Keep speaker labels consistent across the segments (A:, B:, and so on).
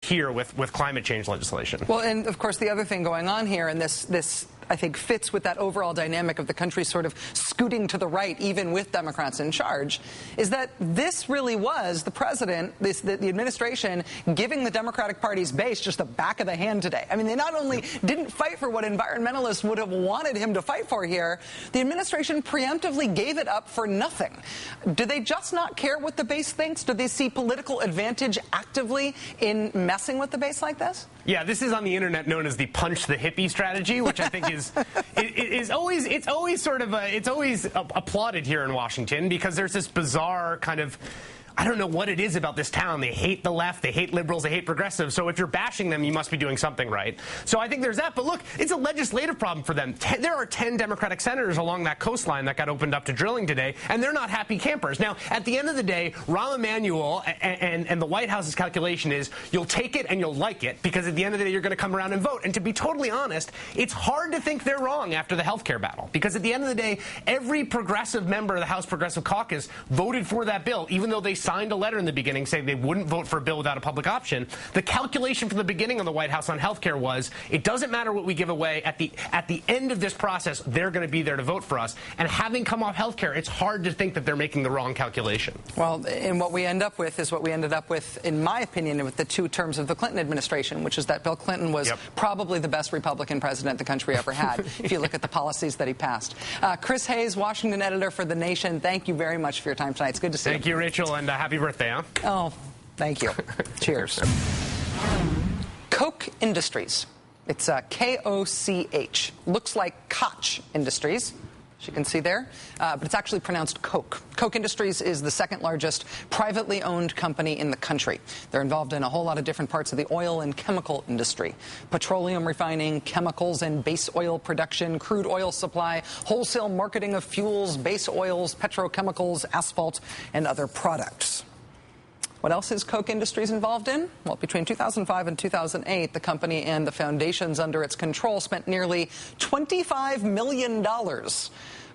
A: here with climate change legislation.
B: Well, and of course, the other thing going on here, and this I think fits with that overall dynamic of the country sort of scooting to the right, even with Democrats in charge, is that this really was the president, the administration, giving the Democratic Party's base just the back of the hand today. I mean, they not only didn't fight for what environmentalists would have wanted him to fight for here, the administration preemptively gave it up for nothing. Do they just not care what the base thinks? Do they see political advantage actively in messing with the base like this?
A: Yeah, this is on the internet known as the punch the hippie strategy, which I think is always applauded here in Washington, because there's this bizarre kind of, I don't know what it is about this town. They hate the left, they hate liberals, they hate progressives. So if you're bashing them, you must be doing something right. So I think there's that. But look, it's a legislative problem for them. There are 10 Democratic senators along that coastline that got opened up to drilling today, and they're not happy campers. Now, at the end of the day, Rahm Emanuel and the White House's calculation is you'll take it and you'll like it, because at the end of the day, you're going to come around and vote. And to be totally honest, it's hard to think they're wrong after the health care battle, because at the end of the day, every progressive member of the House Progressive Caucus voted for that bill, even though they signed a letter in the beginning saying they wouldn't vote for a bill without a public option. The calculation from the beginning of the White House on health care was, it doesn't matter what we give away. At the end of this process, they're going to be there to vote for us. And having come off health care, it's hard to think that they're making the wrong calculation.
B: Well, and what we end up with is what we ended up with, in my opinion, with the 2 terms of the Clinton administration, which is that Bill Clinton was probably the best Republican president the country ever had, if you look at the policies that he passed. Chris Hayes, Washington editor for The Nation, thank you very much for your time tonight. It's good to see you.
A: Thank you, Rachel, and happy birthday.
B: Oh, thank you. Cheers. Koch Industries. It's K-O-C-H. Looks like Koch Industries, as you can see there, but it's actually pronounced Koch. Koch Industries is the 2nd largest privately owned company in the country. They're involved in a whole lot of different parts of the oil and chemical industry: petroleum refining, chemicals and base oil production, crude oil supply, wholesale marketing of fuels, base oils, petrochemicals, asphalt, and other products. What else is Koch Industries involved in? Well, between 2005 and 2008, the company and the foundations under its control spent nearly $25 million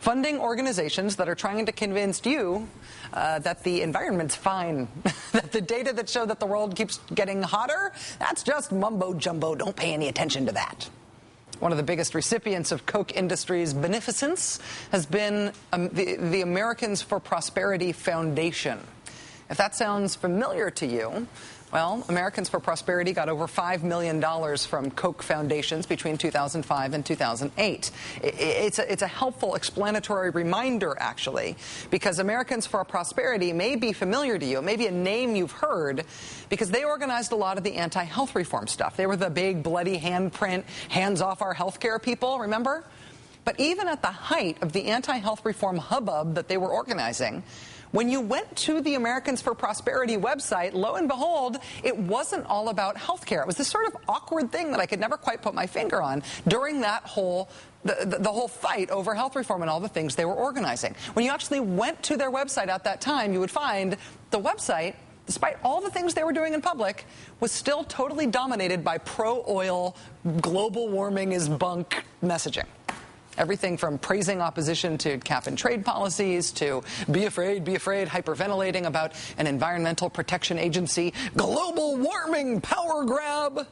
B: funding organizations that are trying to convince you that the environment's fine, that the data that show that the world keeps getting hotter, that's just mumbo-jumbo. Don't pay any attention to that. One of the biggest recipients of Koch Industries' beneficence has been the Americans for Prosperity Foundation. If that sounds familiar to you, well, Americans for Prosperity got over $5 million from Koch foundations between 2005 and 2008. It's a helpful explanatory reminder, actually, because Americans for Prosperity may be familiar to you. It may be a name you've heard, because they organized a lot of the anti-health reform stuff. They were the big, bloody handprint, hands-off our health care people, remember? But even at the height of the anti-health reform hubbub that they were organizing, when you went to the Americans for Prosperity website, lo and behold, it wasn't all about health care. It was this sort of awkward thing that I could never quite put my finger on during that whole the whole fight over health reform and all the things they were organizing. When you actually went to their website at that time, you would find the website, despite all the things they were doing in public, was still totally dominated by pro-oil, global warming is bunk messaging. Everything from praising opposition to cap-and-trade policies to be afraid, hyperventilating about an environmental protection agency, global warming power grab.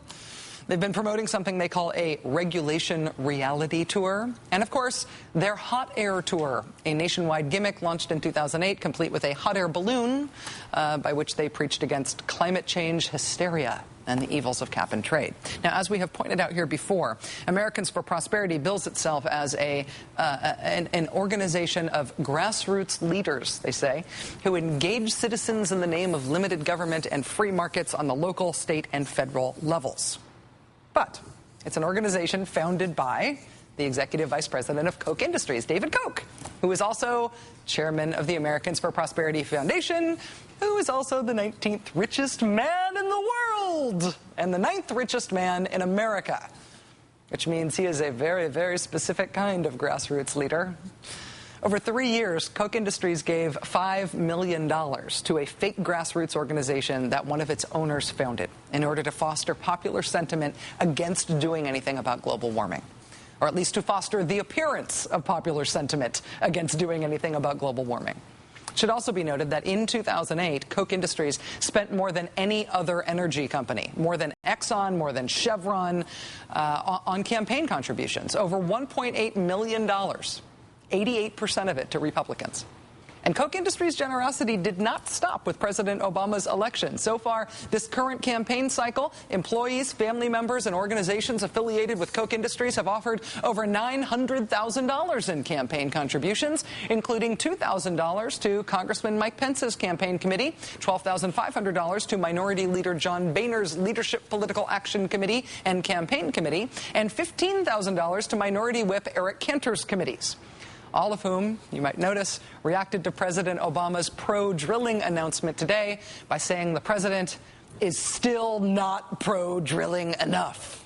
B: They've been promoting something they call a regulation reality tour. And, of course, their hot air tour, a nationwide gimmick launched in 2008, complete with a hot air balloon, by which they preached against climate change hysteria and the evils of cap and trade. Now, as we have pointed out here before, Americans for Prosperity bills itself as an organization of grassroots leaders, they say, who engage citizens in the name of limited government and free markets on the local, state, and federal levels. But it's an organization founded by the executive vice president of Koch Industries, David Koch, who is also chairman of the Americans for Prosperity Foundation, who is also the 19th richest man in the world and the 9th richest man in America, which means he is a very, very specific kind of grassroots leader. Over 3 years, Koch Industries gave $5 million to a fake grassroots organization that one of its owners founded in order to foster popular sentiment against doing anything about global warming, or at least to foster the appearance of popular sentiment against doing anything about global warming. Should also be noted that in 2008, Koch Industries spent more than any other energy company, more than Exxon, more than Chevron, on campaign contributions, over $1.8 million, 88% of it to Republicans. And Koch Industries' generosity did not stop with President Obama's election. So far, this current campaign cycle, employees, family members, and organizations affiliated with Koch Industries have offered over $900,000 in campaign contributions, including $2,000 to Congressman Mike Pence's campaign committee, $12,500 to Minority Leader John Boehner's Leadership Political Action Committee and Campaign Committee, and $15,000 to Minority Whip Eric Cantor's committees. All of whom, you might notice, reacted to President Obama's pro-drilling announcement today by saying the president is still not pro-drilling enough.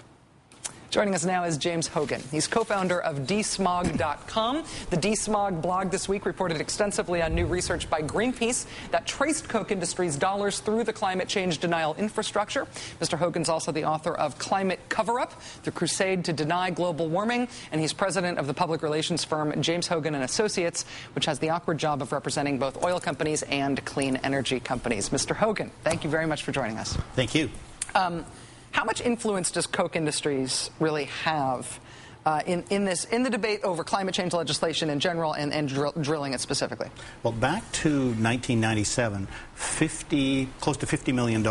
B: Joining us now is James Hoggan. He's co-founder of DesmogBlog.com. The DesmogBlog this week reported extensively on new research by Greenpeace that traced Koch Industries' dollars through the climate change denial infrastructure. Mr. Hoggan's also the author of Climate Cover-Up, The Crusade to Deny Global Warming, and he's president of the public relations firm James Hoggan & Associates, which has the awkward job of representing both oil companies and clean energy companies. Mr. Hoggan, thank you very much for joining us.
C: Thank you.
B: How much influence does Koch Industries really have in the debate over climate change legislation in general and drilling it specifically?
C: Well, back to 1997, close to $50 million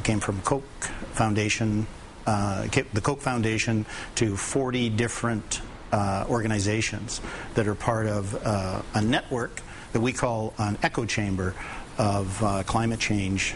C: came from Koch Foundation, the Koch Foundation, to 40 different organizations that are part of a network that we call an echo chamber of climate change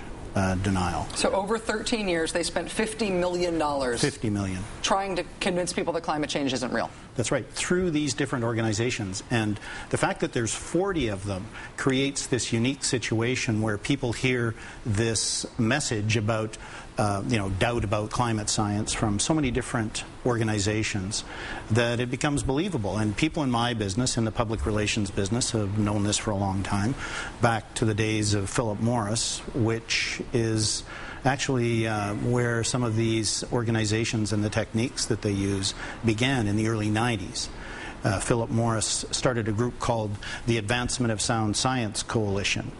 C: denial.
B: So over 13 years, they spent $50 million.
C: $50 million.
B: Trying to convince people that climate change isn't real.
C: That's right, through these different organizations. And the fact that there's 40 of them creates this unique situation where people hear this message about, doubt about climate science from so many different organizations that it becomes believable. And people in my business, in the public relations business, have known this for a long time, back to the days of Philip Morris, which is actually where some of these organizations and the techniques that they use began in the early 90s. Philip Morris started a group called the Advancement of Sound Science Coalition.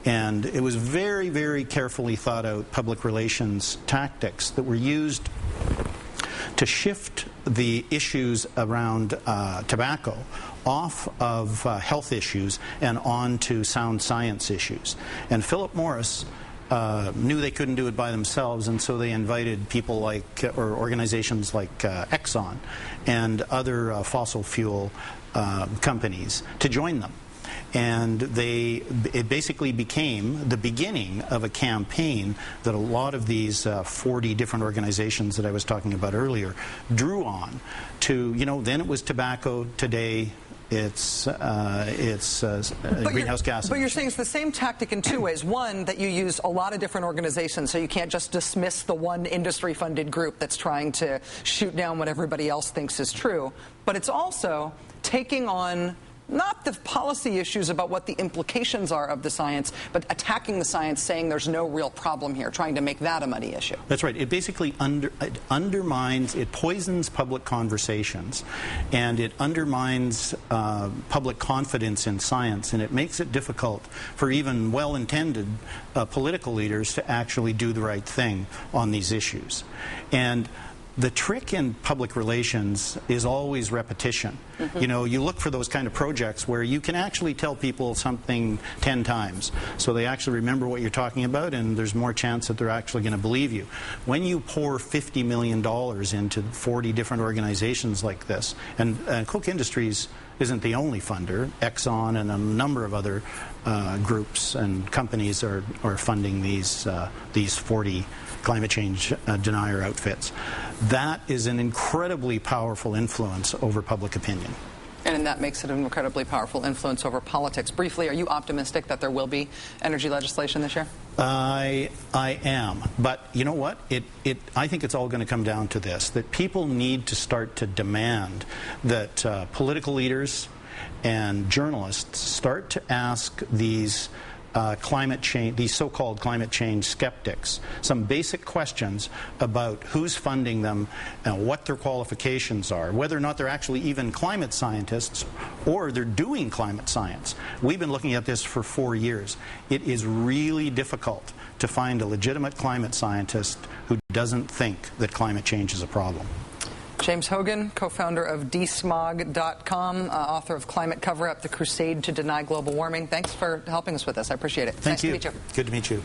C: And it was very, very carefully thought out public relations tactics that were used to shift the issues around tobacco off of health issues and on to sound science issues. And Philip Morris knew they couldn't do it by themselves, and so they invited people like, or organizations like Exxon and other fossil fuel companies to join them. And it basically became the beginning of a campaign that a lot of these 40 different organizations that I was talking about earlier drew on to, then it was tobacco, today it's greenhouse gases.
B: But you're saying it's the same tactic in two ways. One, that you use a lot of different organizations, so you can't just dismiss the one industry-funded group that's trying to shoot down what everybody else thinks is true. But it's also taking on not the policy issues about what the implications are of the science, but attacking the science, saying there's no real problem here, trying to make that a muddy issue.
C: That's right. It basically undermines, it poisons public conversations, and it undermines public confidence in science, and it makes it difficult for even well-intended political leaders to actually do the right thing on these issues. And the trick in public relations is always repetition. Mm-hmm. You look for those kind of projects where you can actually tell people something 10 times, so they actually remember what you're talking about, and there's more chance that they're actually going to believe you. When you pour $50 million into 40 different organizations like this, and Koch Industries isn't the only funder. Exxon and a number of other groups and companies are funding these 40 climate change denier outfits. That is an incredibly powerful influence over public opinion.
B: And that makes it an incredibly powerful influence over politics. Briefly, are you optimistic that there will be energy legislation this year?
C: I am. But you know what? I think it's all going to come down to this, that people need to start to demand that political leaders and journalists start to ask these climate change, these so-called climate change skeptics, some basic questions about who's funding them and what their qualifications are, whether or not they're actually even climate scientists or they're doing climate science. We've been looking at this for 4 years. It is really difficult to find a legitimate climate scientist who doesn't think that climate change is a problem.
B: James Hoggan, co-founder of DesmogBlog.com, author of Climate Cover-Up, The Crusade to Deny Global Warming. Thanks for helping us with this. I appreciate it.
C: Thank you.
B: Nice to meet you.
C: Good to meet you.